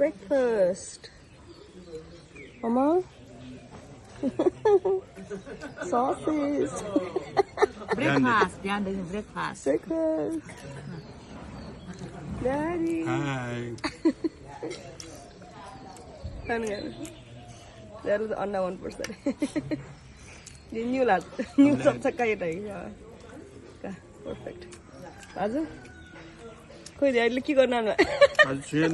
Breakfast. Mama. Sausage. Breakfast. Bihan doing breakfast. Breakfast. Daddy. Hi. That was unknown person. You knew that. Knew something like that. Yeah. Perfect. Azu? खोइ अहिले के गर्न आउनु आज छुएन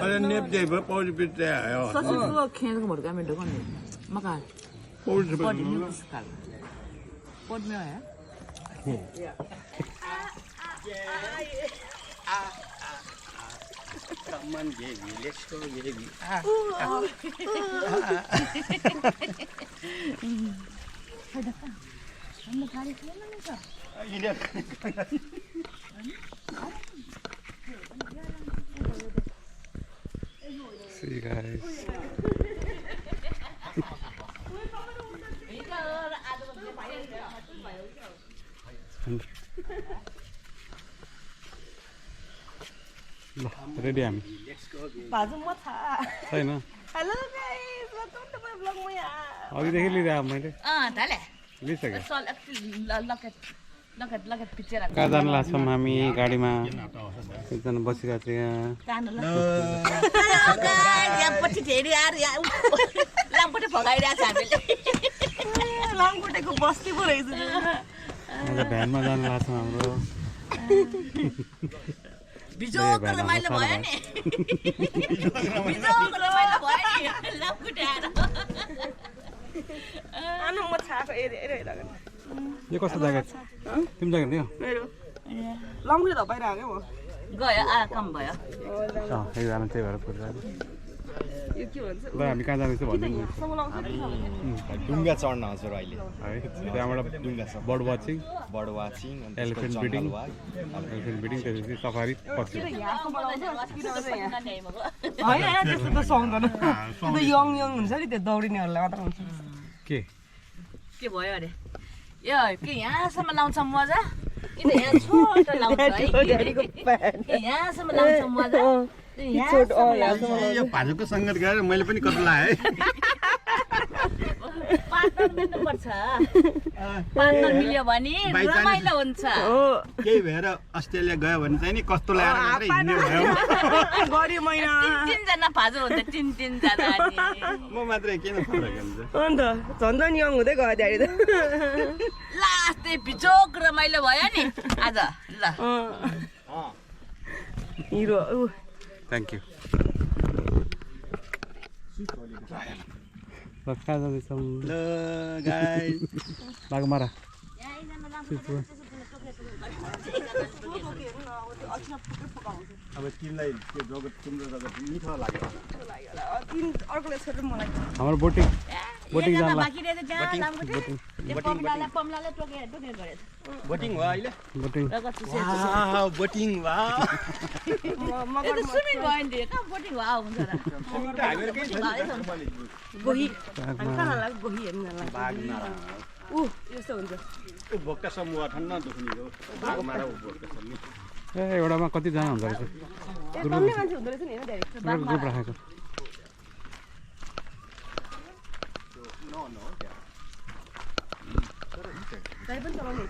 अरे नेप चाहिँ भयो पौडी पिट्दै आयो ससुरो खेलको मोडका मेडो गर्ने मका पौडी पौडी नि पुस्तकाल पौडी में आया Come on, baby, let's go, baby. See you guys. Ready, I'm. बाजु म था छैन hello guys welcome to my blog म यहाँ अघि देखि लिइरहेको मैले धाले लिइसकेँ सल लकेट लकेट लकेट पिक्चर कहाँ जानु लाग्छौँ हामी गाडीमा एकजना बसिरहेको छ यहाँ पछि धेरै यार लामपटे भगाइरहेछ हामीले लामखुट्टेको बस्ती पो रहेछ आज भ्यानमा जानु लाग्छौँ हाम्रो बिजोक रमाइलो भयो नि बिजोक रमाइलो भयो नि लामखुट्टे आएर आनु म छाको हेरिरहेको यो कस्तो ज्याकेट तिमी ज्याकेट दियो मेरो लामखुट्टे धपाइरहेको म गयो आ कम भयो एकजना त्यही भएर पुगिरहेको यो के भन्छ ल हामी कहाँ जाँदैछ भन्नु डुङ्गा चढ्न हजुर अहिले है त्यहाँबाट डुङ्गा छ bird watching bird watching elephant breeding त्यसपछि सफारी पछि होइन त्यस्तो त सुहाउँदैन त्यो त यङ हुन्छ नि त्यो दौडिनेहरूलाई मात्र हुन्छ के भयो अरे यो के यहाँसम्म लाउँछ मजा कि त यहाँ छोटो लाउँछ है यहाँसम्म लाउँछ मजा यो भाजुको सङ्गत गरेर मैले पनि कति लाएँ पार्टनर मिल्नुपर्छ पार्टनर मिल्यो भने रमाइलो हुन्छ केही भएर अस्ट्रेलिया गयो भने चाहिँ नि कस्तो लगाएर मात्रै हिँड्ने भयो गरी महिना तीनजना भाजु हुन्छ तीनजना म मात्रै किन फरक हुन्छ अन्त झन् झन् यङ हुँदै गयो त्यहाँनिर त लास्ट भिजोक रमाइलो भयो नि आज ल हिरो थ्याङ्क यू कहाँ जाँदैछौँ ल गाइस लाग मारा अब तिमीलाई त्यो जगत तिम्रो जगत मिठो लाग्यो अर्कोले छोडेर मलाई हाम्रो बोटिङ बोटिङ जानु बोटिङ हो अहिले बोटिङ बोटिङ वाह स्विमिङ भयो नि कहाँ बोटिङ भयो हुन्छ र गोही हामी कहाँ लाग्यो गोही हेर्नु ऊ यस्तो हुन्छ भोक्टा समूह ठन्ना दुख्ने हो ए एउटामा कतिजना हुँदो रहेछ कम्ती मान्छे हुँदो रहेछ नि होइन धेरै ग्रुप राखेको गाडी पनि चलाउने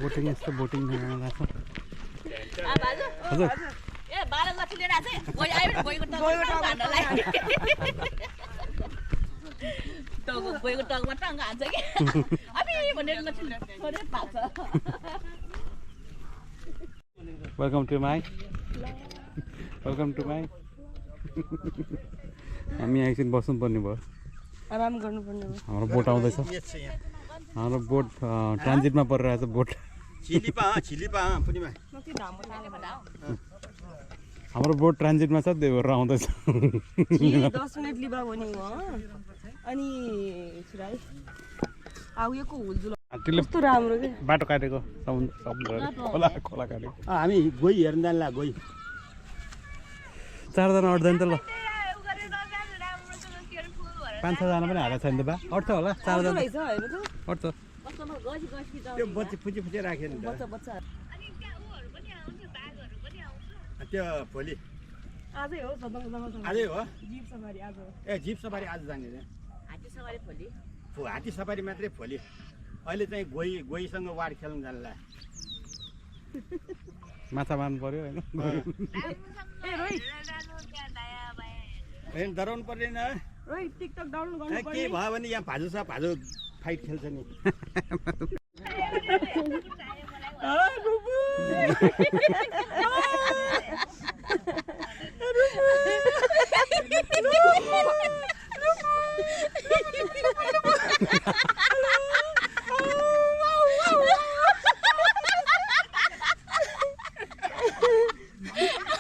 बोटिङ यस्तो बोटिङ लाग्छ हजुर ए बाह्र लट्ठी लिएर आछ गइ आयो गइको हान्नलाई गइको टकमा टङ्ग हान्छ कि अबे भनेर लट्ठी छोडेर पाछ वेलकम टु माई हामी एकछिन बस्नुपर्ने भयो आराम गर्नुपर्ने हो हाम्रो बोट आउँदैछ हाम्रो बोट ट्रान्जिटमा परिरहेछ बोट हाम्रो बोट ट्रान्जिटमा छ त्यही भएर आउँदैछ 10 मिनट लिबा भने हो अनि छिराइ आउको हुलजुल कस्तो राम्रो के बाटो काटेको समुद्र खोला काटेको हामी गई हेर्न जान्ला गई 4 जना अट्दैन त ल 5-6जना पनि हालेको छ नि त बा अट्छ होला 4जना रहेछ हेर्नु त अट्छ कस्टमर गसी गसी त्यो बच्ची फुची राख्यो नि त बच्चा बच्चा त्यो भोलि आजै हो सदन आजै हो जीप सफारी आज हो ए जिप सफारी आज जाने रे हात्ती सवारी भोलि हात्ती सफारी मात्रै भोलि अहिले चाहिँ गोहीसँग वार खेल्न जानला माछा मार्नु पर्यो हैन ए रोहित होइन डराउनु पर्दैन रोहित टिकटक डाउनलोड गर्नु के भयो भने यहाँ भाजु छ भाजु फाइट खेल्छ नि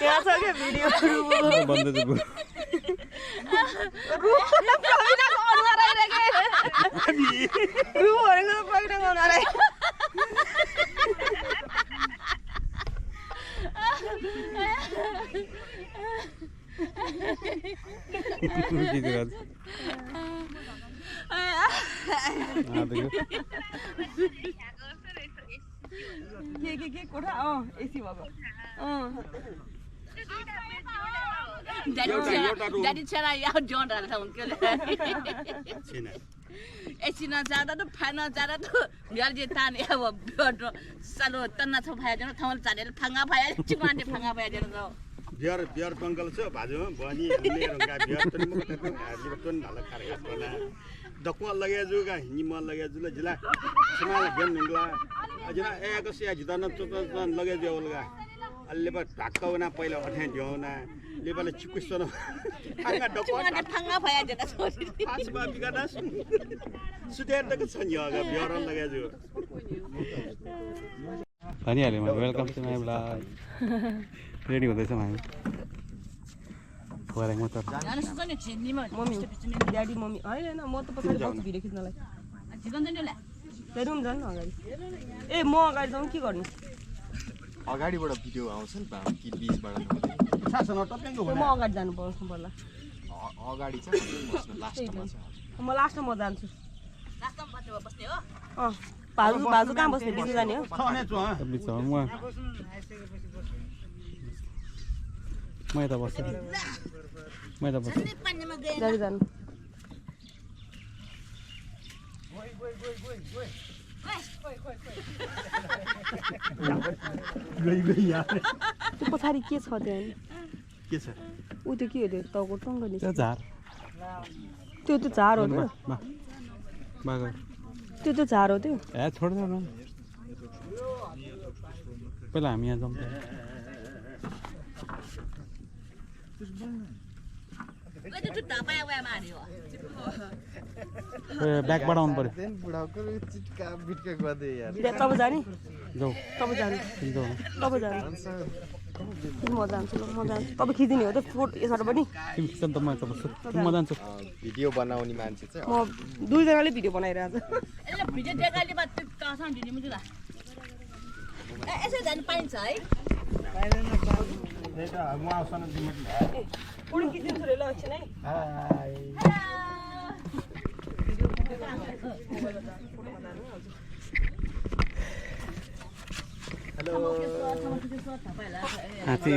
यहाँ छ क्या भिडियोहरू बन्द छ प्रवीणाको अनुहार आइरहेको रु भनेको प्रवीणाको अनुहार आइ के कोठा एसी भएको ड्याडी छैन यहाँ जोन हाल्छ हुन्थ्यो एकछिन जाँदा त फ्यान जाँदा त भ्याल ताने अब सालो तन्ना छ भाइ जानु ठाउँ चालेर फाङ्गा भाइ चिमान्डे फाङ्गा भाइ जानु त बियर बङ्गल छ भाजु बनी मेरोगा बियर पनि मकटको भाजी पनि ढल खारेगा कोना दक्वा लगे जुगा निमा लगे जुला जिला समाला गेम नंगला अजना एको से जिदा न तो लगे जेवलगा अल्ले बा ढाक्काउना पहिला अठे दिउना लेबल चिकुसन फाङ्गा दक्वा फाङ्गा भाइ जानु छोरी पाँच बा बिगाडा सुतेर तक छ निगा बियर लगे जु भनिहाल्यो मैले welcome to my blog ready हुँदैछौँ हामी फुवारेङ म त जानु सक्छ नि छिन्नीमा मम्मी ड्याडी मम्मी होइन म त पछाडि बस्छु भिडियो खिच्नलाई चिकन चाहिँ ल्याए फेरि पनि जानु अगाडि ए म अगाडि जाउँ के गर्नु अगाडिबाट भिडियो आउँछ नि कि बिचबाट सासन टप्पेको म अगाडि जानु बस्नु पर्ला अगाडि चाहिँ बस्नु लास्टमा छ म लास्टमा म जान्छु लास्टमा बस्ने हो भाजु भाजु कहाँ बस्ने बिचमा जाने हो छने छु बिचमा म यता बस्छु म यता बस्छु जानु जानु त्यो पछाडि के छ त्यहाँ के छ ऊ त्यो के हो त्यो टाउको टङ्ग नि त्यो झार त्यो झार हो त्यो बागो त्यो झार हो त्यो ए छोड्दैन न पहिला हामी यहाँ जाउँ ब्यागबाट आउनु पर्यो तब जाने जाऊ तब जाने जाऊ तब जाने म जान्छु ल म जान्छु तपाईँ खिचिदिने हो त फोटो यसबाट पनि तिमी खिच्छ त म यता बस्छु म जान्छु भिडियो बनाउने मान्छे चाहिँ म दुईजनाले भिडियो बनाइरहेको भिडियो देखाले बाद कहाँ ढिनी मुजु ला यसो जानु पाइन्छ है म आउँछन दिमिट पुडी खिचिदिन्छु रे ल एकछिन है हात्ती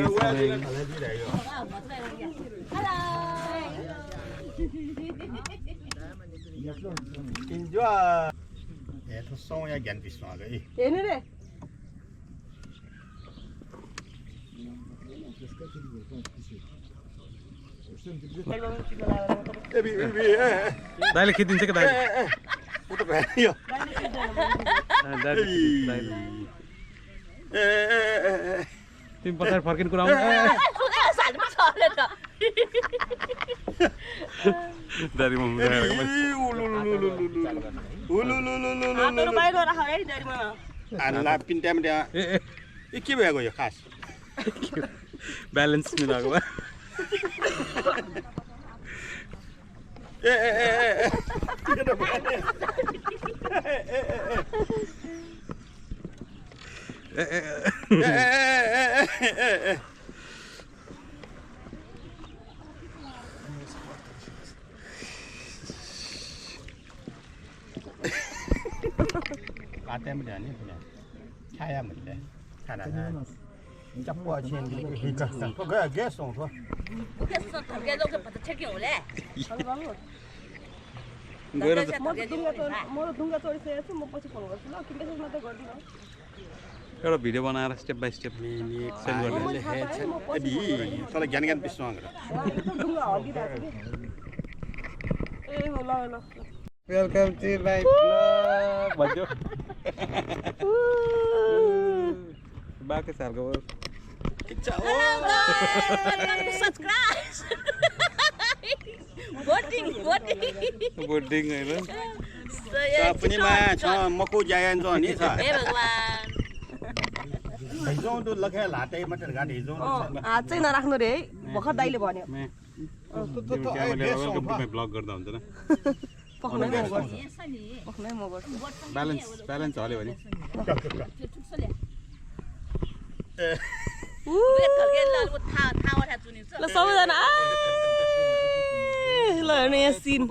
Enjoy. Itu song ya ganti song lagi. हेर्नु रे दाइले खिचिदिन्छ कि दाइले Itu bahaya. तिमी पछाडि फर्किने कुरा आउँछ दारीमा हातहरु बाहिर राख है ड्याडीमा Anu pintam dia. Iki भएको यो खास. ब्यालेन्स मिलाएको भए 때문에 아니 그냥 차야 문제. 차나. 잡고 chen 그러니까 그거 개송 그. 그래서 당겨도 그 바다 책이 올래. गएर म ढुङ्गा चढिसकेको छु म पछि फोन गर्छु ल किन मात्रै गर्दिन एउटा भिडियो बनाएर स्टेप बाई स्टेप सेन्ड गर्ने तँलाई ज्ञान ज्ञान विश्वास गर ढुङ्गा हल्लिरहेको छ कि ए हो ल ल वेलकम टु माई ब्लग भन्यो बाँके सारको Subscribe. Voting. बोर्डिङ होइन पनि मा छ मको जायन छ नि छ हे भगवान हिजो त लखे लाटे मटर गाडी हिजो हात चाहिँ नराख्नु रे है भर्खर दाइले भन्यो वेलकम टु माई ब्लग गर्दा हुन्छ न पक्नै म गर्छु ब्यालेन्स हल्यो भने ल सबैजना ल हेर्नु यहाँ सिन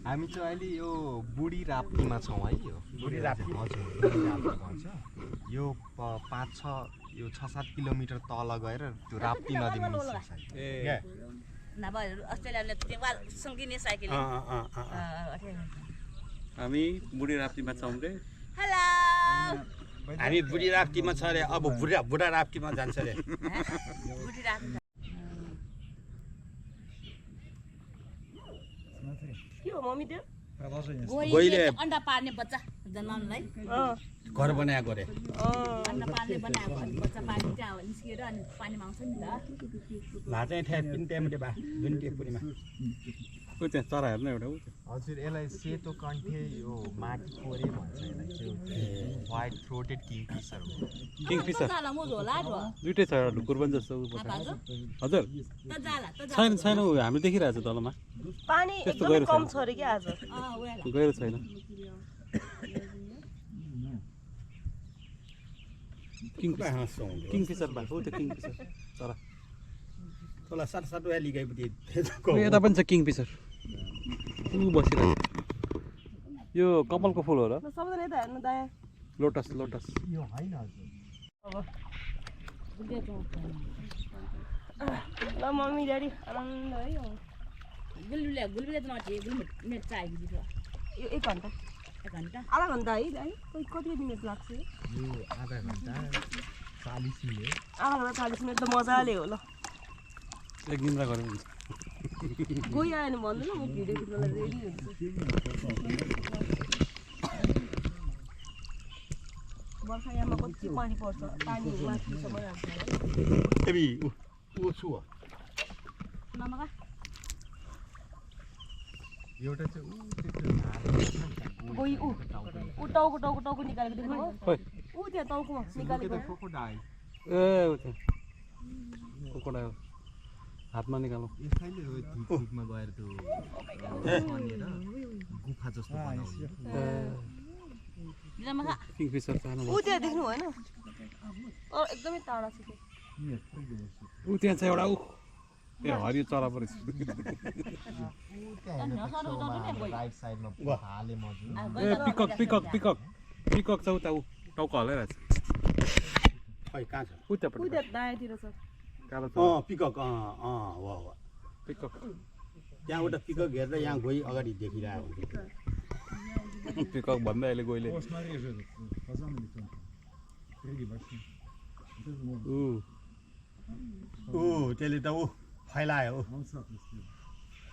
हामी चाहिँ अहिले यो बुढी राप्तीमा छौँ है यो बुढी राप्ती हजुर बुढी राप्ती भन्छ यो 5-6 किलोमिटर तल गएर त्यो राप्ती नदीमा मिल्छ ए नभए अस्ट्रेलियाले तिमीलाई सँगिने साइकल हामी बुढी राप्तीमा छौँ रे हेलो हामी बुढी राप्तीमा छ रे अब बुढा राप्तीमा जान्छ रे बुढी राप्ती के हो मम्मी त्यो गोइले अन्डा पार्ने बच्चा जन्माउनुलाई घर बनाएको रे अन्डा पार्ने बनाएको अनि बच्चा पार्ने चाहिँ निस्किएर अनि पानीमा आउँछ नि त लाटे ठ्याक पनि त्यहाँबाट बा जुन के पुरीमा ऊ त्यहाँ चरा हेर्नु एउटा ऊ हजुर यसलाई सेतो कण्ठे यो माटी कोरे भन्छ यसलाई चाहिँ व्हाइट थ्रोटेड किङफिसर हो किङफिसर जाला म झोला र दुइटै छ एउटा ढुकुर पनि जस्तो ऊ हजुर त जाला छैन ऊ हामी देखिरहेको छ तलमा पानी एकदमै कम छ रे के आज गएर छैन किङफिसर भएको त्यो किङफिसर चरा तँलाई साटो लिगाइपट्टि यता पनि छ किङफिसर ऊ बसिरहेको यो कमलको फुल हो र ल सबैजना यता हेर्नु दायाँ लोटस यो होइन हजुर ल मम्मी ड्याडी आनन्द है गुलबुले त नथे गुलबुले चाहिएको छ यो 1 घन्टा 1 घन्टा आधा घन्टा है दाइ कति मिनट लाग्छ यो आधा घन्टा 40 मिनट आधा घन्टा 40 मिनट त मजाले हो ल एक दिन गऱ्यो हुन्छ गइ आएन भन्दैन म भिडियो खिच्नलाई रेडी हुन्छु वर्षायाममा कति पानी पर्छ पानी माथिसम्म आउँछ एबी ऊ छु नमगा एउटा चाहिँ गइ ऊ टाउको निकालेको देख्नु ऊ त्यहाँ टाउकोमा निकालेको क्रोकोडाइल ए ऊ त्यहाँ कोकोडाइल हातमा निकालौँ यसैले हो ठिकमा गएर त्यो खनेर गुफा जस्तो बनाउने नमगा किङफिसर सानो ऊ त्यहाँ देख्नु भएन एकदमै टाढा छ ऊ त्यहाँ छ एउटा ऊ ए हरियो चरा परेछ राइट साइडमा हाले मजु ए पिकक छ उता ऊ टाउको हलाइरहेछ खै कहाँ छ ऊ त्यहाँ दायाँतिर छ कालो पिकक हो पिकक त्यहाँबाट पिकक हेर्दा यहाँ गई अगाडि देखिरहेको हुन्छ पिकक भन्दा अहिले गइले त्यसले त ऊ फैलायो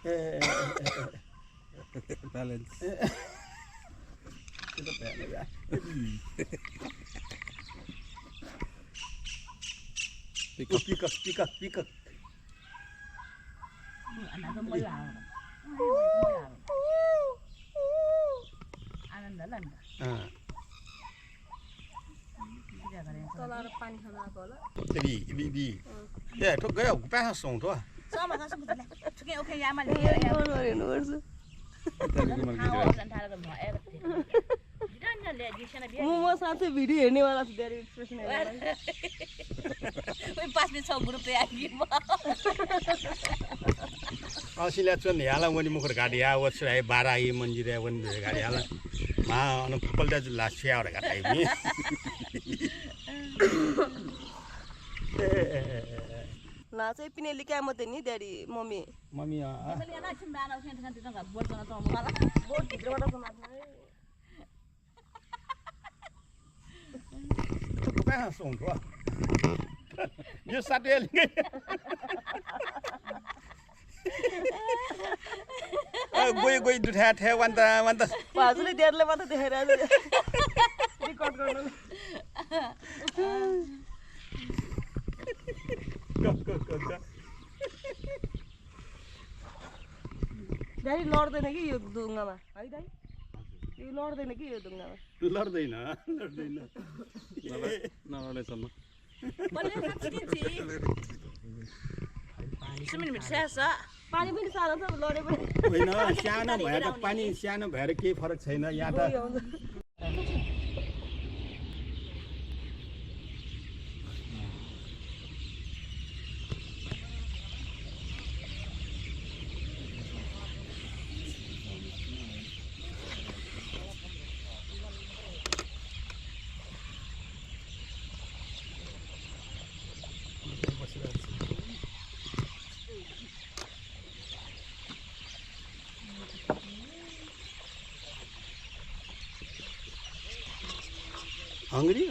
ए ब्यालेन्स पिकक आनन्द ल तल पानी खान आएको होला ए ठोक गयो पैसा सौ तो sama ka sa Sige, okay yaman. हेर्नुपर्छ म साथै भिडियो हेर्नेवाला छु धेरै expression Uy, pas min sa grupo yan. असिल्या चोन ह्याला वनी मुखर गाडी या वछ आहे 12 ही मंजिरे वन गाडी ह्याला मा अन पल्टा लासिया और गाडी मी ला चाहिँ पिनेली क्या मते नि ड्याडी मम्मी मम्मी बोट भित्रबाट समात्नु कहाँ सोंको यो साटेले गई दुठा थे वन्ता हजुरले ड्याडीले मात्र देखाएर रेकर्ड गर्नु ड्याडी लड्दैन कि यो ढुङ्गामा है दाइ यो लड्दैन कि यो ढुङ्गामा लड्दैन नलड्दैसम्म पानी पनि साह्रो छ लडे पनि होइन सानो भएर त पानी सानो भएर केही फरक छैन यहाँ त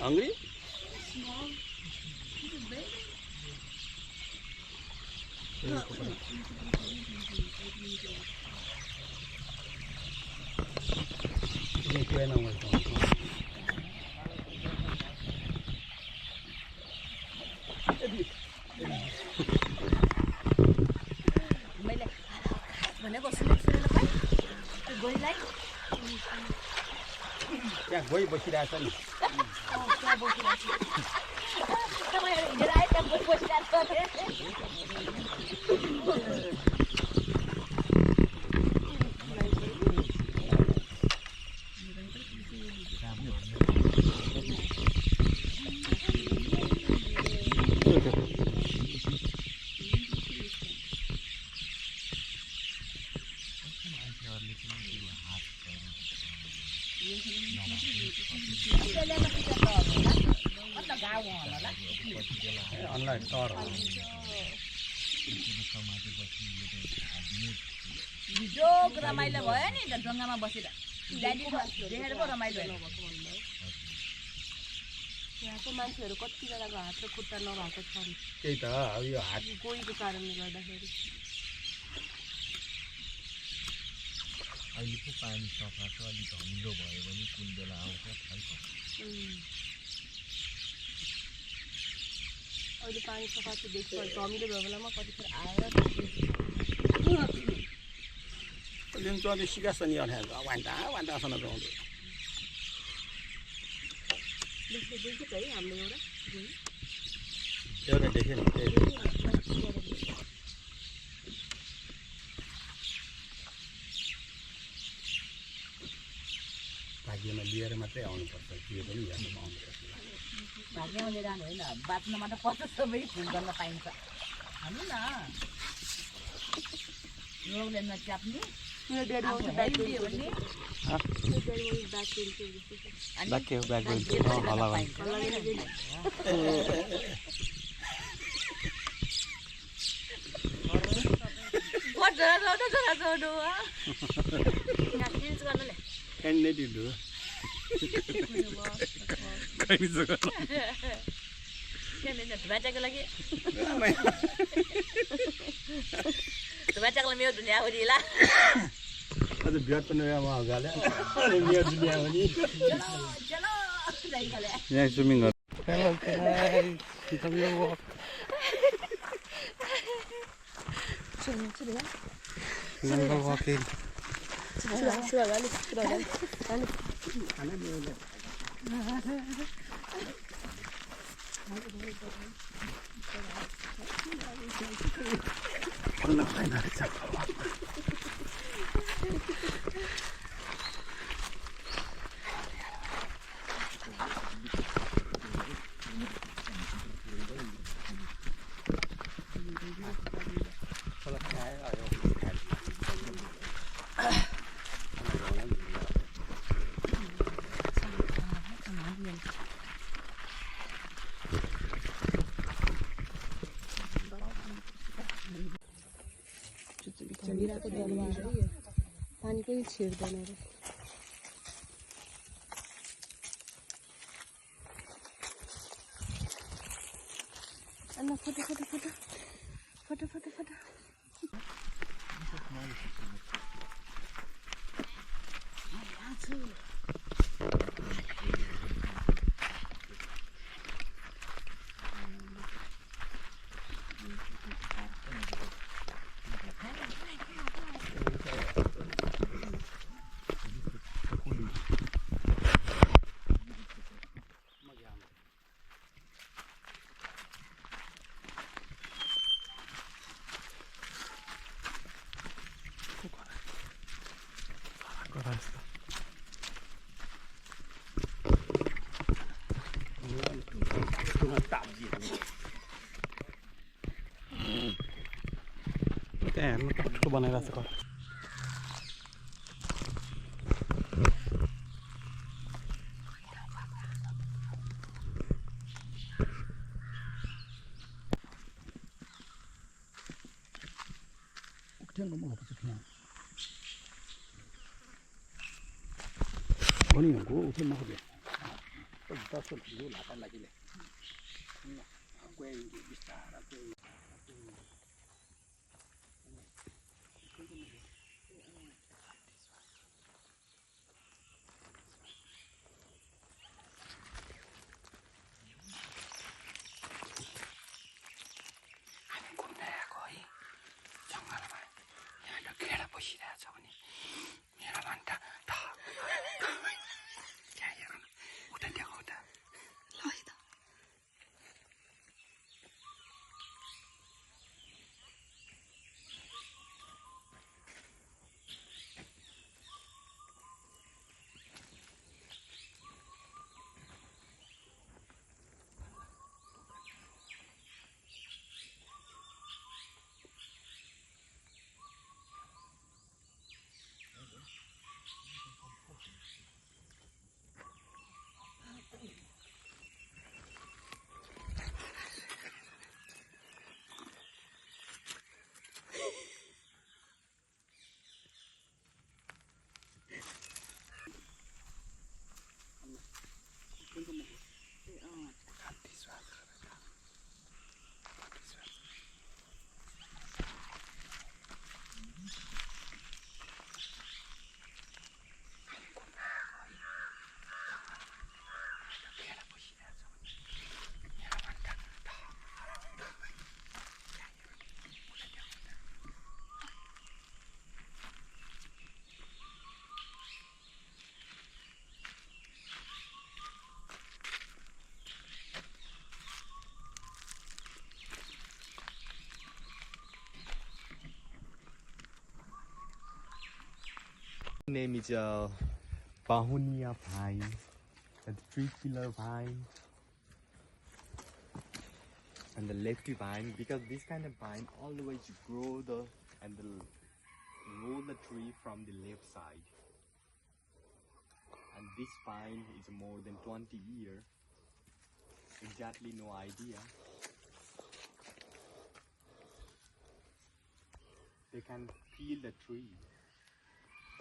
Hungry? मैले भनेको सुनेर भाइ त्यो गोइलाई त्यहाँ गई बसिरहेछ नि तपाईहरु हिँडेर आए त्यहाँ गई बसिरहेको अनलाइन तर जोग रमाइलो भयो नि त ढुङ्गामा बसेर ड्याडीको देखेर पो रमाइलो भयो यहाँको मान्छेहरू कतिजनाको हात र खुट्टा नभएको छ नि त्यही त अब यो हात गइको कारणले गर्दाखेरि अहिलेको पानी सफा छ अलिक धमिलो भयो भने कुन बेला आउँछ अहिले पानी सफा चाहिँ देख्छ धमिलो भयो बेलामा कतिखेर आएर जुन चाहिँ सिकास नि वान्तासँग जाउँदै देखेको छ है हाम्रो एउटा देखेँ नि भाग्यमा लिएर मात्रै आउनुपर्छ त्यो पनि हेर्नु आउनुपर्छ भाग्यमा लिएर आउनु होइन बाँच्नमा त कस्तो सबै फुल गर्न पाइन्छ हाल्नु न रोगले नच्याप्ने मेरो ड्याडी आउँछ हेल्दी हो भने ब्याक के हो ब्याक बेल्ट हल्ला क्यान्डिडेट हो धुवाचाको लागि धुवाचाकोलाई मेरो दुनियाँ हो नि ल अझ बिहार पनि गाल्यो अनि मेरो दुनियाँ हो नि यहाँ स्विमिङ गर्नु झगिराको दरबार है यो पानी पनि छिर्दैन रे Anna photo photo photo photo photo photo त्यहाँ हेर्नु कस्तो बनाइरहेको छ घर Name is Bahunia pine, and the 3-pillar pine, and the lefty pine. Because this kind of pine always grow and roll the tree from the left side. And this pine is more than 20 years. Exactly no idea. They can peel the tree.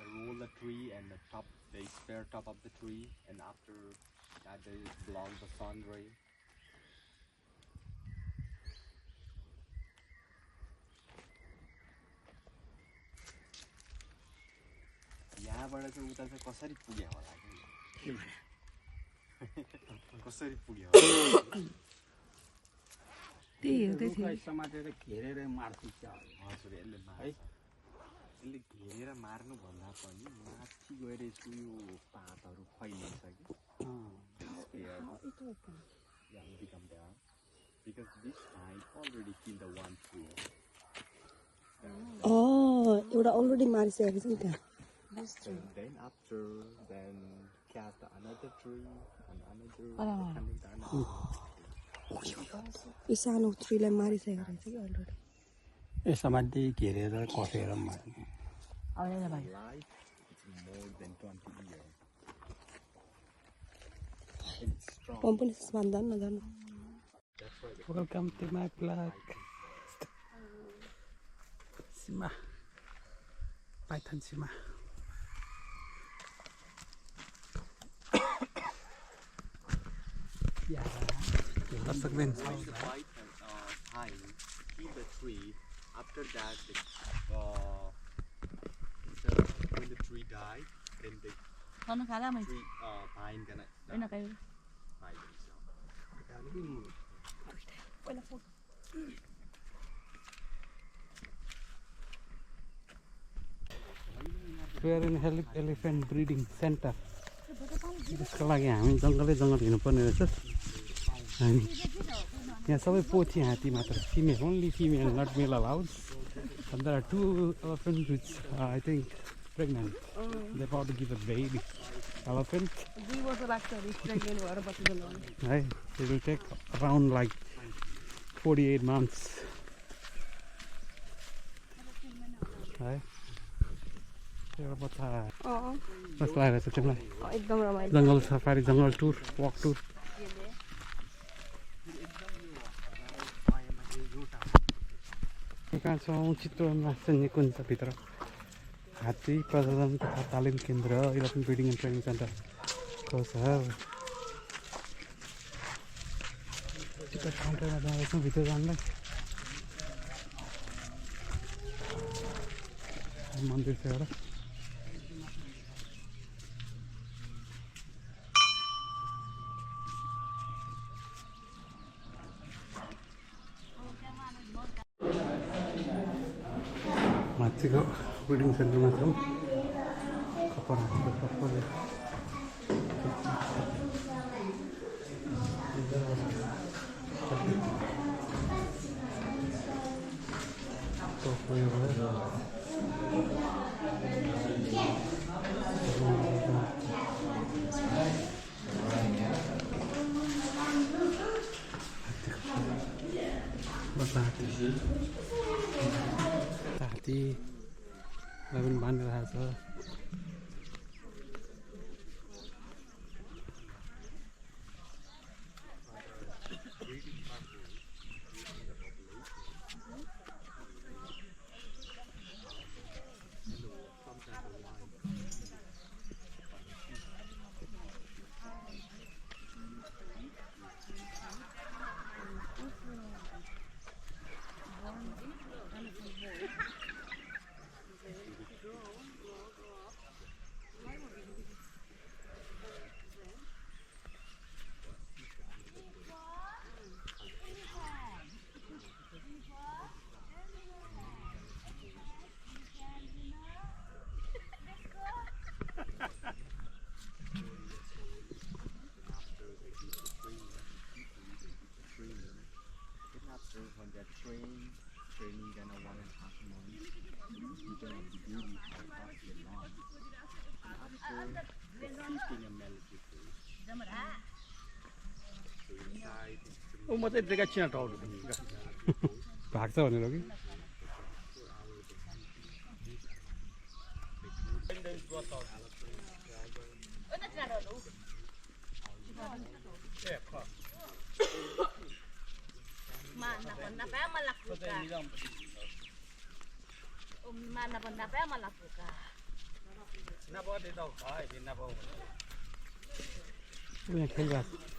They roll the tree and the top, they spare top of the tree, and after that they block the sun ray. यहाँबाट चाहिँ उता चाहिँ कसरी पुग्यो होला के कसरी पुग्यो त्यही हो त्यही समातेर घेरेर मार्छ हजुर यसले यसले घेरेर मार्नु भन्दा पनि माथि गएर यसको यो पातहरू फैलिन्छ कि become there because this pine already killed the one tree. एउटा अलरेडी मारिसकेको छ नि त्यहाँ Then after cast another tree and another. यो सानो ट्रीलाई मारिसकेको रहेछ कि अलरेडी यसमाथि घेरेर कसेर मार्ने Life is more than 20 years. It's strong. पम्पनी बाँध्दा न जानु welcome to my blog Sima Python Sima. That's the green. The white pine kill the tree. After that, when the tree die, then the Con nó khá là mình. tree pine gonna Đây là cái die by themselves. We are in elephant breeding center. त्यसको लागि हामी जङ्गलै जङ्गल हिँड्नुपर्ने रहेछ हामी यहाँ सबै पोथी हात्ती मात्र female only female not male allowed and there are 2 elephants which I think pregnant. They're about to give a baby elephant. दुई वर्ष लाग्छ प्रेग्नेन्ट भएर बच्चा जन्माउनु Right, it will take around like 48 months. Right. कस्तो लागेको छ तिमीलाई एकदम रमाइलो जङ्गल सफारी जङ्गल टुर वक टुर कहाँ छौँ चितवनमा चाहिँ निकुञ्ज भित्र हात्ती प्रजनन तथा तालिम केन्द्र elephant breeding and training centre को छ टिकट काउन्टरमा जाँदैछौँ भित्र जानलाई मन्दिर छ एउटा माथिको ब्रिडिङ सेन्टरमा छौँ कपडा हात्तीलाई पनि बाँधिरहेको छ When they're training then a 1.5 months, you can have the baby for half the long. And after feeding a melody food. So inside ऊ मात्रै देखाइ चिना टाउनु भाग्छ भनेर कि Mana pun apa melakukan? Mana pun apa melakukan? यहाँ खेलिरहेको छ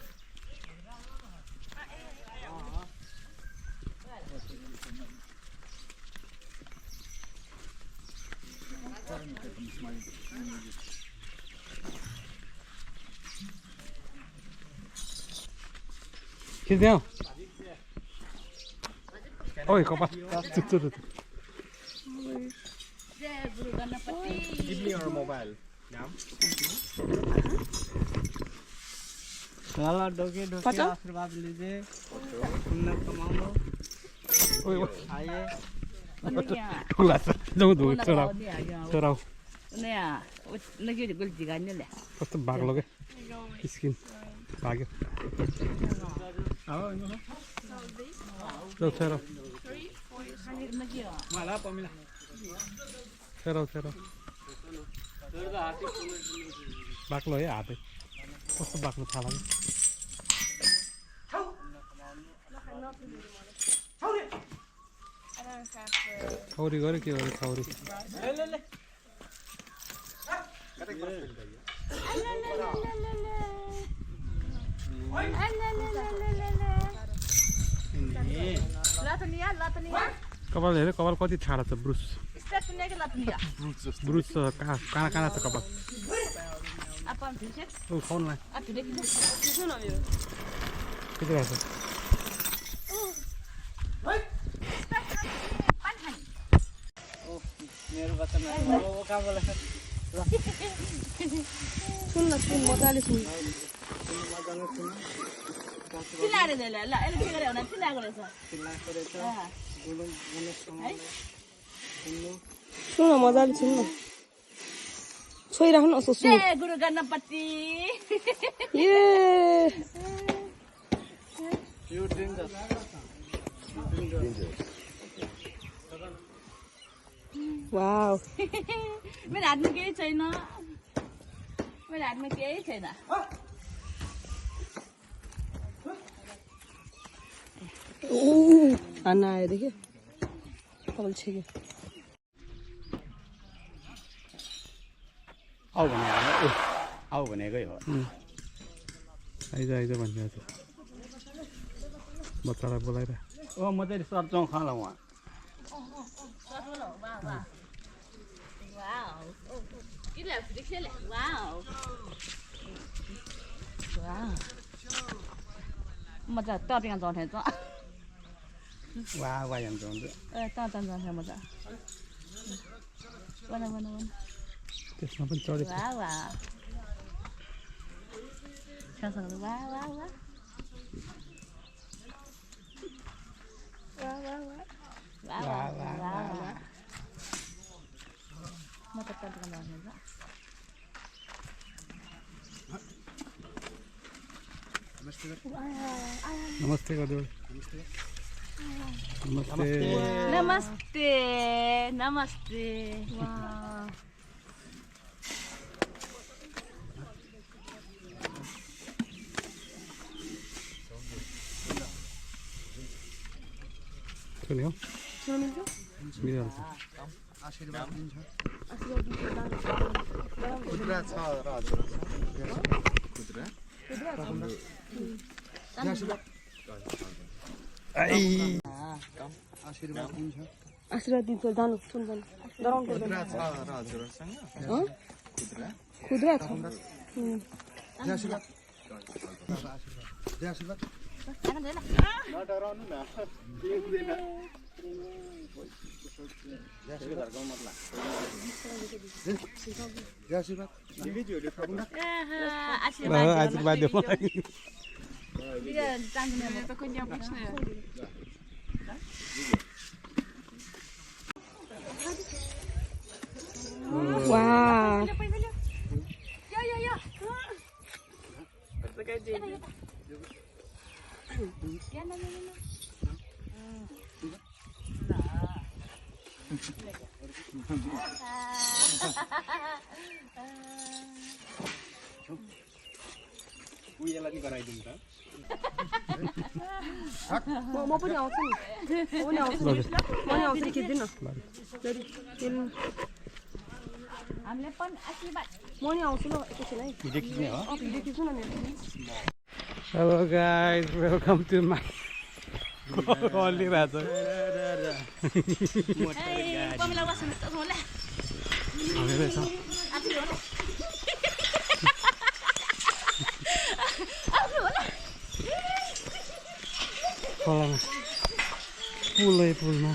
खिच्दै ओइ कपाल give me your mobile now. साला डोके डोके आशीर्वाद लीजिए पुण्य कमाओ ओइ आइए ठुला छ जाउँ धुँ चराउ चराउ Nè, nó kêu được cái gì gan nè. कस्तो बाक्लो क्या स्किन भाग्यो चराउ चराउ मलाई पमिला चराउ चराउ बाक्लो है हातै कस्तो बाक्लो थाहा लाग्यो छौरी गऱ्यो के गर्यो छौरी कपाल हेऱ्यो कपाल कति ठाडो छ ब्रुस ब्रुस छ काना काना छ कपाल खाउनुलाई कति भएको छ मेरो बच्चामा ओ काम बोला सुन न सुन मजाले सुन चिल्लाएर ल ल यसले के गरे भने चिल्लाएको रहेछ सुन न मजाले सुन न छोइराख्नु न यसो सुन ए गुरु गणपति यो ड्रिङ्क वाउ मेरो हातमा केही छैन खाना आयो देख्यो तपाईँले छेक्यो आऊ भनेकै हो आइज आइज भनिरहेको छ बच्चालाई बोलाएर ओ म चाहिँ सर्चौँ खाला उहाँ मजा टपिङ जाउँथे त वा वा हुन्छ हुन्छ ए जाउँथे मजा बना त्यसमा पनि चढेको वा वा छासँग वा वा वा म त टपिङ जाउँथे त नमस्ते गरिदेऊ नमस्ते नमस्ते सुन्यो मिलिहाल्छ आशीर्वाद दिन्छ आशीर्वाद दिन्छ जानु सुन जानु डराउनु पर्दैन खुद्रा छ नडराउनु न आशीर्वाद दियो मलाई वाह उयोलाई नि गराइदिउँ त म पनि आउँछु नि म पनि आउँछु नि खिच्दिन हामीले पनि आशीर्वाद म नि आउँछु ल एकैछिन है भिडियो खिच्ने हो भिडियो खिच्नु न मेरो hello guys welcome to my हल्लिरहेछ कमिला बस्नु त होला हल्लिरहेछ खोलामा पुलमा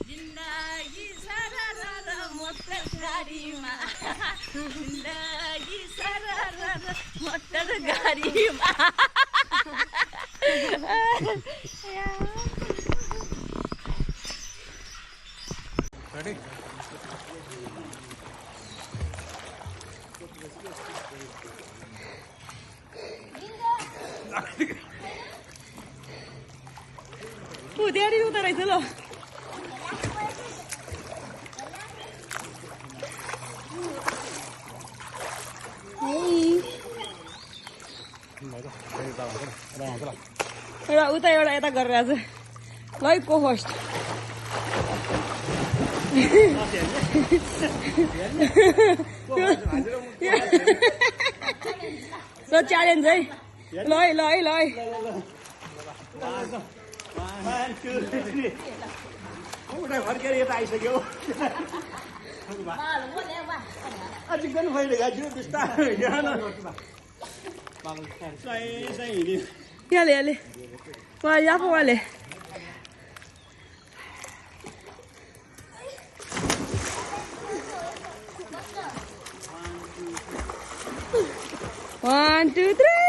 जिन्दगी सरर मोटर गाडीमा जिन्दगी सरर मोटर गाडीमा त्यहाँनिर उता रहेछ ल एउटा उता एउटा यता गरेर आज ल को फर्स्ट ल च्यालेन्ज है ल है ल है ल है फर्केर यता आइसक्यो अझै पनि मैले गाड्छु बिस्तारै यहाँले यहाँले उहाँले आफू उहाँले One, two, three.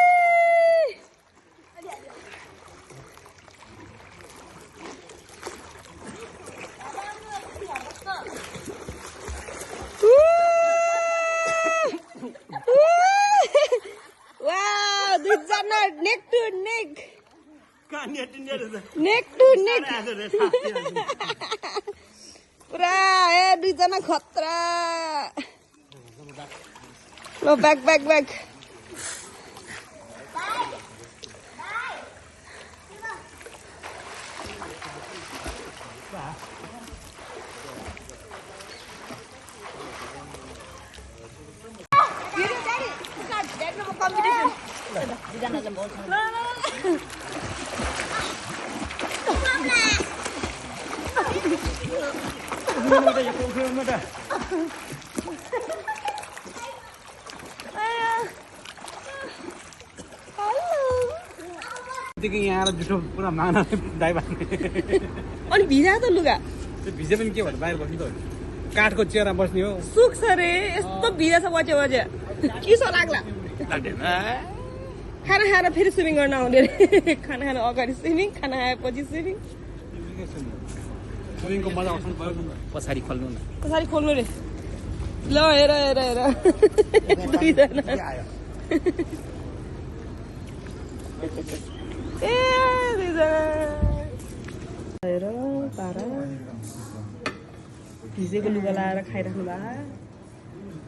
Wow, दुईजना neck to neck. Neck to neck. पुरा ए दुईजना खतरा लो बैक बैक बैक यहाँ आएर जुठो पुरा माना दाइ बाँध्ने अनि भिजा त लुगा त्यो भिजे पनि के भन्नु बाहिर बस्नु त काठको चेयरमा बस्ने हो सुक्छ रे यस्तो भिजा छ बच्चा बच्चा चिसो लाग्ला खाना खाएर फेरि स्विमिङ गर्न आउने रे खाना खानु अगाडि स्विमिङ खाना खाएपछि स्विमिङ स्विमिङको मजा आउँछ पछाडि खोल्नु न पछाडि खोल्नु रे ल हेर हेर हेर दुईजना ए दुईजना हेर तारा भिजेको लुगा लाएर खाइराख्नु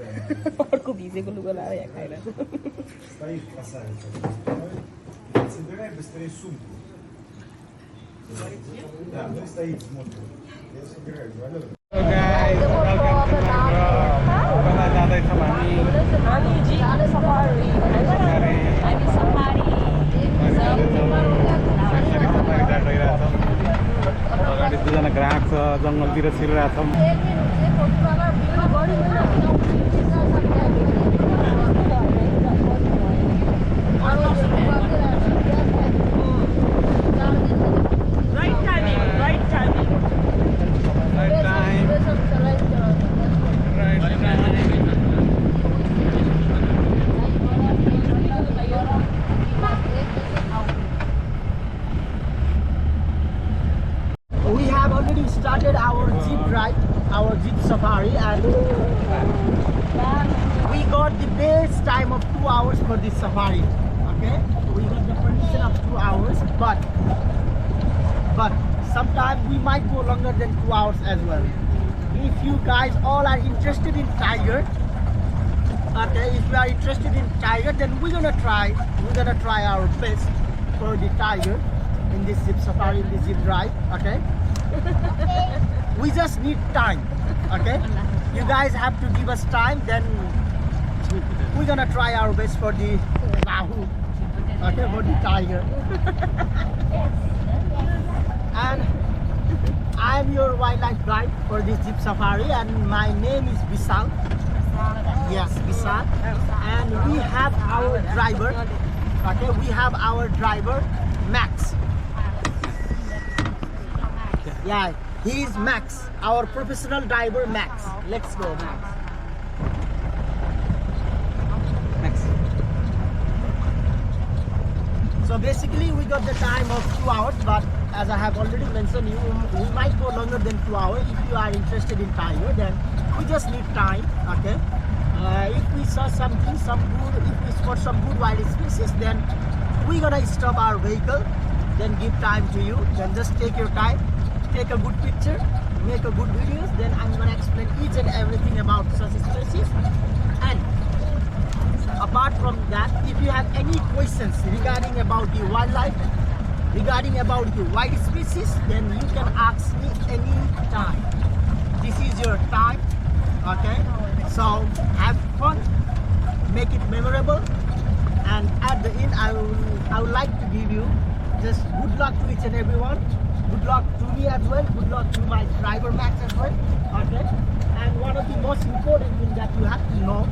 भएको अर्को भिजेको लुगा लाएर यहाँ खाइरहेको अगाडि दुईजना ग्राहक छ जङ्गलतिर छिरिरहेको छौँ We have already started our jeep ride, our jeep safari, and we got the best time of 2 hours for this safari. Okay, we got the permission of 2 hours, but sometimes we might go longer than 2 hours as well. If you guys all are interested in tiger, okay, if you are interested in tiger, then we're gonna try our best for the tiger in this jeep safari, in this jeep ride. Okay. We just need time, okay? You guys have to give us time, then we're gonna try our best for the Bahu. Okay, for the tiger. And I'm your wildlife guide for this Jeep Safari, and my name is Vishal. Yes, Vishal. And we have our driver. Okay, we have our driver, Max. Yeah, he is Max, our professional driver, Max. Let's go, Max. So basically we got the time of 2 hours, but as I have already mentioned, we might go longer than 2 hours. If you are interested in tiger, then we just need time. Okay. If we saw something, if we spot some good wild species, then we're gonna stop our vehicle, then give time to you. Then just take your time, take a good picture, make a good videos. Then I'm gonna explain each and everything about such species. And apart from that, if you have any questions regarding about the wildlife, regarding about the wild species, then you can ask me any time. This is your time, okay? So have fun, make it memorable, and at the end, I would like to give you just good luck to each and everyone. Good luck to me as well. Good luck to my driver Max as well, okay? And one of the most important things that you have to know,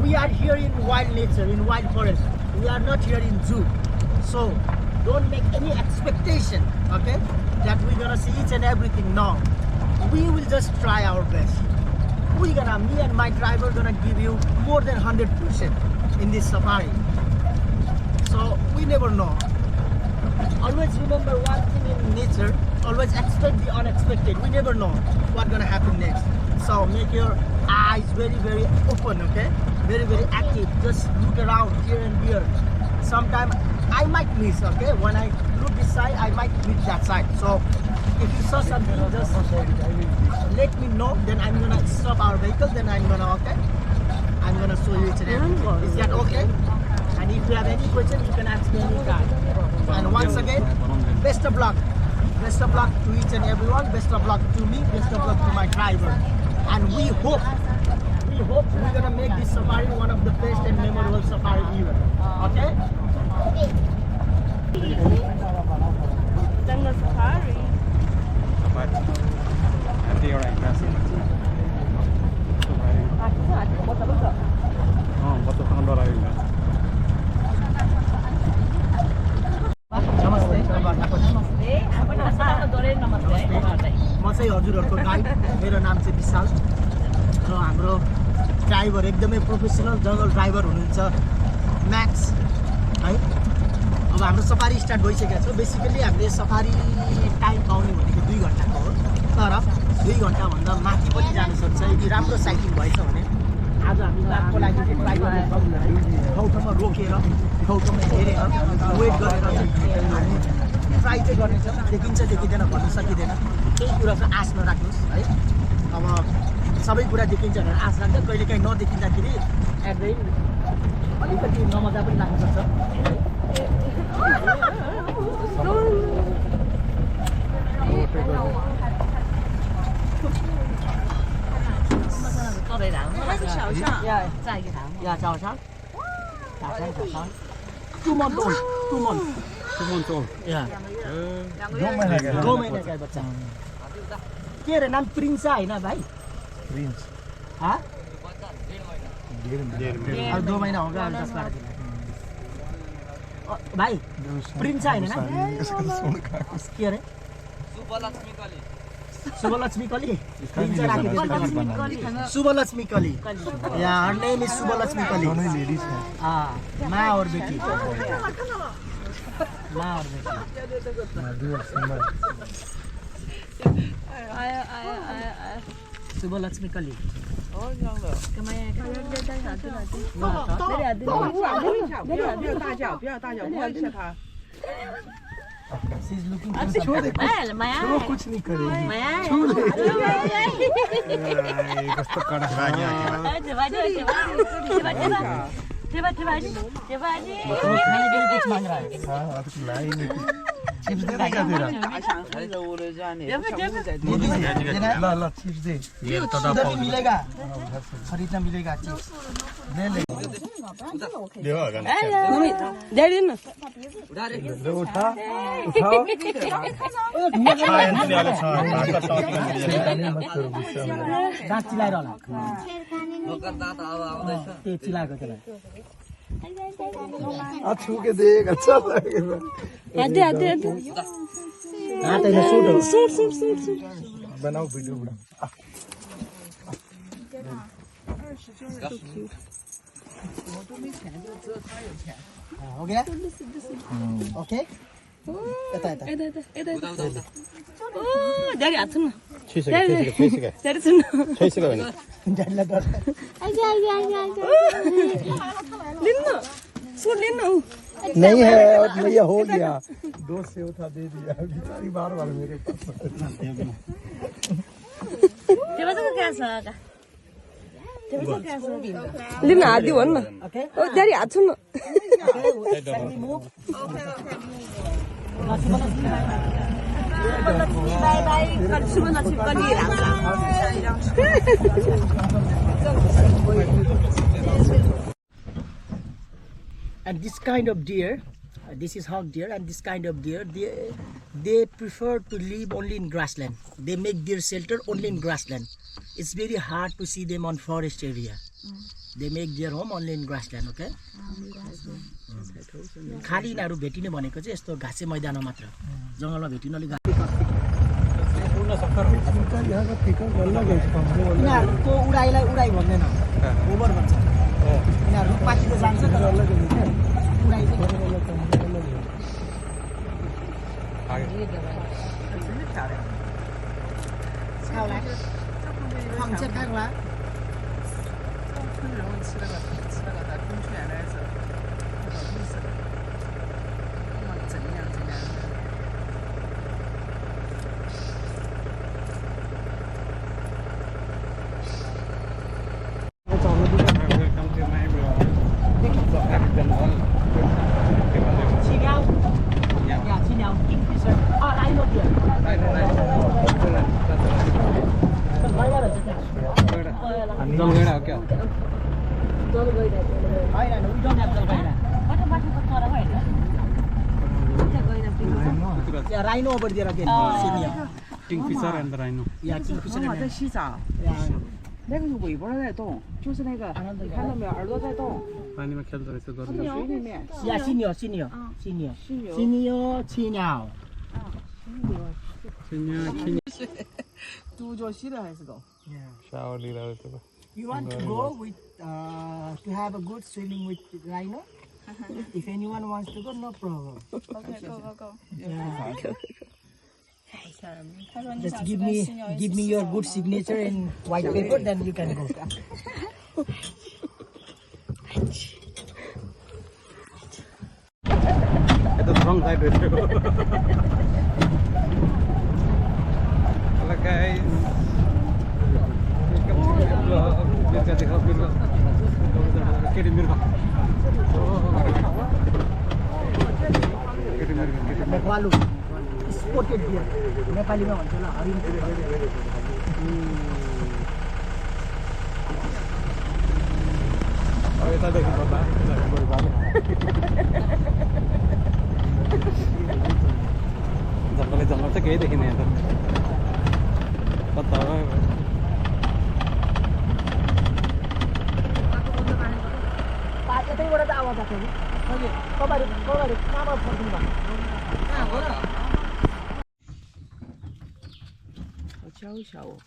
we are here in wild nature, in wild forest. We are not here in zoo. So don't make any expectation, okay, that we're gonna see each and everything. No, we will just try our best. Me and my driver gonna give you more than 100% in this safari. So we never know. Always remember one thing in nature, always expect the unexpected. We never know what's gonna happen next. So make your eyes very, very open, okay? Very, very active. Just look around here and here. Sometimes I might miss, okay? When I look this side, I might miss that side. So if you saw something, just let me know. Then I'm gonna stop our vehicle. Then I'm gonna, okay? I'm gonna show you each and everything. Is that okay? And if you have any question, you can ask me anytime. And once again, best of luck. Best of luck to each and everyone. Best of luck to me. Best of luck to my driver. And we hope we're gonna make this safari one of the best and memorable safari ever. Okay? Jungle safari. म चाहिँ हजुरहरूको guide, मेरो नाम चाहिँ विशाल र हाम्रो driver एकदमै professional जङ्गल ड्राइभर हुनुहुन्छ म्याक्स है। अब हाम्रो सफारी स्टार्ट भइसकेको छ। बेसिकली हामीले सफारी टाइम पाउने भनेको 2 घन्टाको हो, तर 2 घन्टाभन्दा माथि पनि जान सक्छ यदि राम्रो साइक्लिङ भएछ भने। आज हामी बाघको लागि चाहिँ ट्राई गर्नेछौँ, ठाउँ ठाउँमा रोकेर, ठाउँ ठाउँमा हेरेर, वेट गरेर हामी ट्राई चाहिँ गर्नेछौँ। देखिन्छ देखिँदैन भन्न सकिँदैन, केही कुरा चाहिँ आश नराख्नुहोस् है। अब सबै कुरा देखिन्छ भनेर आश राख्छ, कहिलेकाहीँ नदेखिँदाखेरि एट द एन्ड अलिकति नमजा पनि लाग्न सक्छ। Yeah, chào sáng. Two months old. 2 months. 2 months old. Yeah. 2 महीने का बच्चा। के रे नाम प्रिंस है ना भाई? Prince. हाँ? 1.5 अब 2 महीना हो गया 10 बार। भाई प्रिंस है ना? के रे? Subhalakshmi Kali. Subhalakshmi Kali. Yeah, her name is Subhalakshmi Kali. दोनों लेडीज हैं। हाँ, माँ और बेटी। माँ और बेटी। मधु और सिमर। Subhalakshmi Kali. She's looking for वो कुछ नहीं करेगी। कस्तो कडा Banyak. खाने के लिए कुछ मांग रहा है। हाँ, अब लाई नहीं। चिप्स दे क्या तेरा ला ला चिप्स दे उधर भी मिलेगा खरीदना मिलेगा चिप्स ले ले मम्मी ड्याडी न ले उठा उठाओ दाँत चिलाएर होला ए चिलाएको त्यसलाई छुके देख अच्छा लगेगा आते आते आते हाँ तो शूट हो सूट सूट सूट सूट बनाओ वीडियो बनाओ हो गया ओके यता यता ड्याडी हात छुन्न 6 सेकेन्ड ड्याडी छुन्न 6 सेकेन्ड डरला डर लिन्न सूट लिन्न नहीं है और भैया हो गया 2 सेव था दे दिया बेचारी बार बार मेरे पास लिन्न हात दिउ भन्न ओके ओ ड्याडी हात छुन्न बाई बाई शुभ नसिब पनि and this kind of deer this is hog deer and this kind of deer they prefer to live only in grassland. They make their shelter only in grassland. It's very hard to see them on forest area. They make their home only in grassland. Okay खाली यिनीहरू भेटिने भनेको चाहिँ यस्तो घाँसे मैदानमा मात्र जङ्गलमा भेटिनु अलिक यिनीहरूको उडाइलाई उडाइ भन्दैन ओभर भन्छ यिनीहरू पाखिँदै जान्छ तर उडाइ Rhino over there again, senior. Kingfisher and the rhino. Yeah, kingfisher. 在洗澡，那个是尾巴在动，就是那个，你看到没有？耳朵在动， पानीमा खेल्दो रहेछ गर्नु 水里面。 Yeah, senior. Senior. 두 조시를 해서도. शावर लिइरहेको छ You want to go with to have a good swimming with rhino? If anyone wants to go, no problem. Okay, go. Yeah. Just give me your good signature in white paper, then you can go. It's the wrong side. Hello guys. Welcome to my vlog. Nekwalu, spotted deer. नेपालीमा भन्छ ल हरिण जङ्गलै जङ्गल चाहिँ केही देखिने त कता हो यतैबाट त आवाज आएको नि अहिले कबाहरू कहाँबाट फर्किनु भएको कहाँ हो र 敲一下我。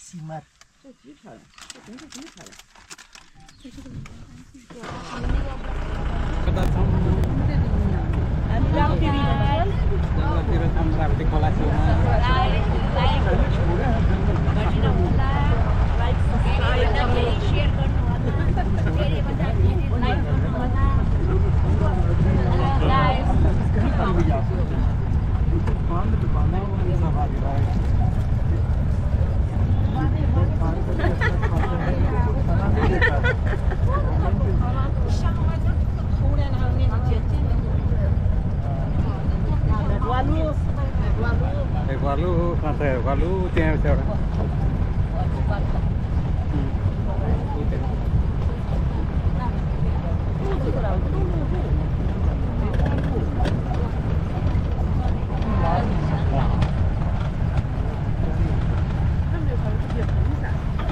Simar. 这极漂亮，这真是极漂亮。 जङ्गलतिर चन्द्रावती खोला छेउमा काँचाहरू कालु त्यहाँ छ एउटा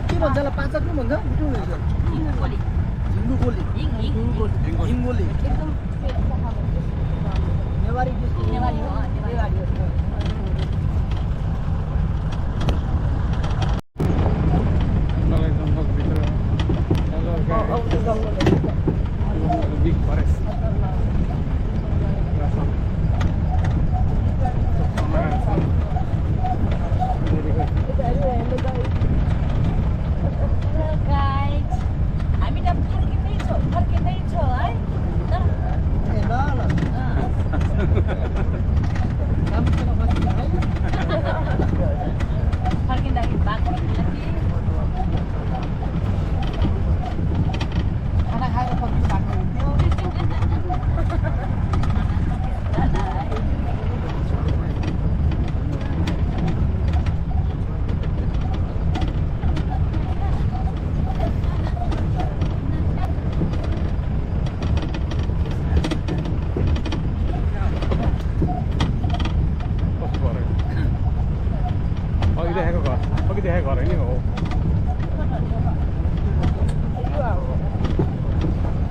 के भन्छ होला पाँचक के भन्छ मिठो रहेछ झिङ्गु गोली हिङ्गोली नेवारी Big forest. हामी त फर्किँदैछौँ है ए ल फर्किँदाखेरि बाटो खाना खाएर फर्किनु भएको हुन्थ्यो अघि देखाएको घर नि हो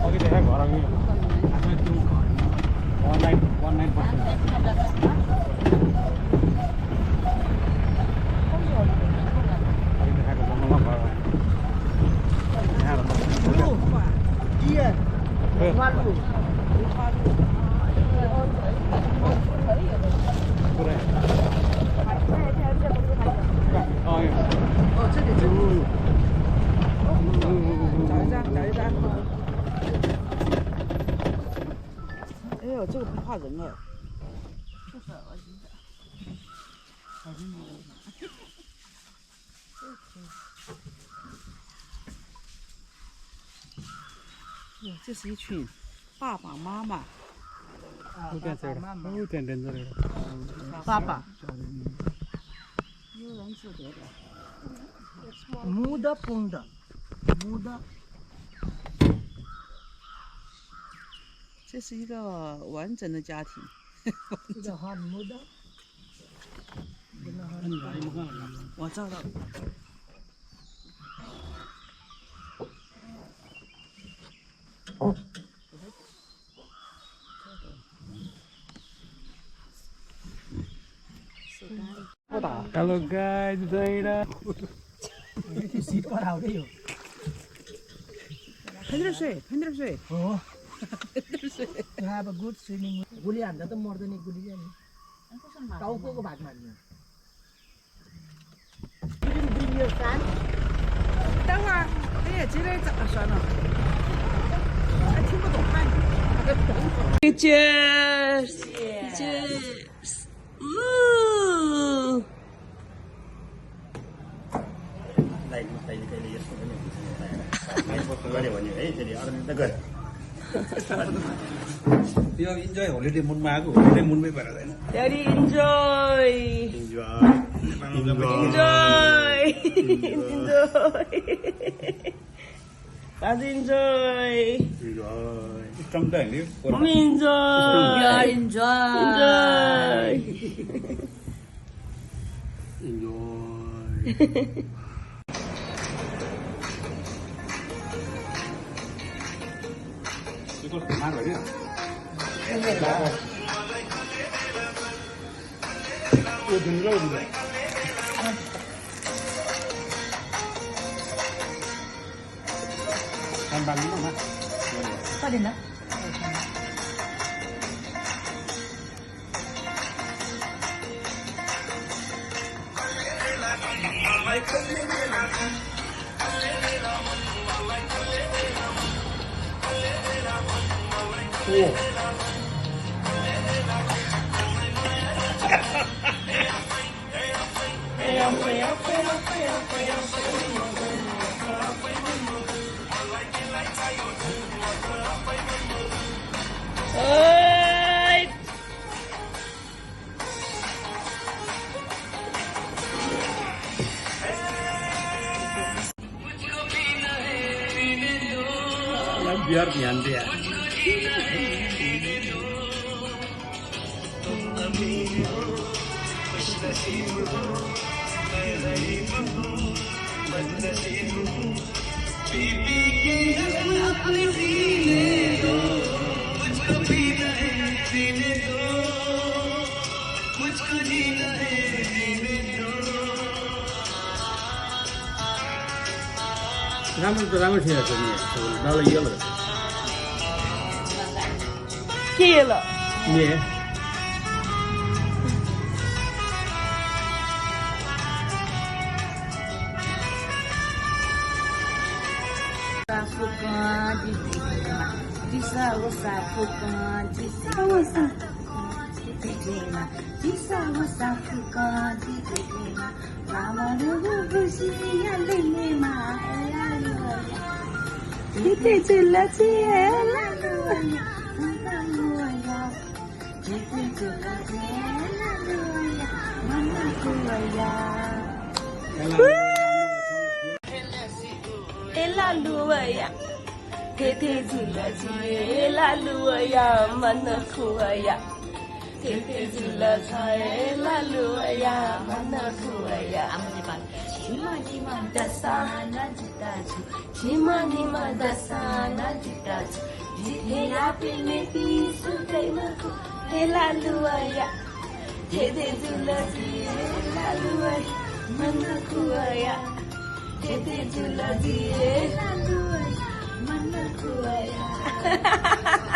अघि देखाएको घर अघि one night अघि देखाएको जङ्गलमा这是一群爸爸妈妈， त्यहाँ छ एउटा त्यहाँ डेन्जर एउटा पापा 悠然自得的。 मुदा पुङ्दा मुदा 这是一个完整的家庭。这叫哈muda 我照到了。Hello guys, Zaira. Seat कराउँदै हो 喷点水，喷点水。 हो have a good swimming गोली हान्दा त मर्दैन गोली नि टाउको भागमा हान्यो You didn't bring your fan? 等会儿，哎呀，这边咋说呢？还听不懂汉语。Cheers! Cheers! Ooh! कहिले यस्तो पनि हुन्छ गऱ्यो भने है फेरि अरू त गऱ्यो यो इन्जोय होलिडे मुडमा आएको होलिडे मुडमै भएर होइन Daddy, enjoy! Enjoy! Daddy, enjoy! Strong त होइन Mommy, enjoy! Enjoy! इन्जोय कतिना यार ध्यान दिया राम्रो त राम्रो थियो नि मलाई यो ल के ल नि Ela lua ya, tete zula zi. Ela lua ya, mana kuwa ya, tete zula zi. Ela lua ya, mana kuwa ya. Chima chima dasana jitachu, chima chima dasana jitachu. Jithe ya pine pisu kaimaku. Ela lua ya, tete zula zi. Ela lua ya, mana kuwa ya. Tete zula zi, ela lua ya, mana kuwa ya.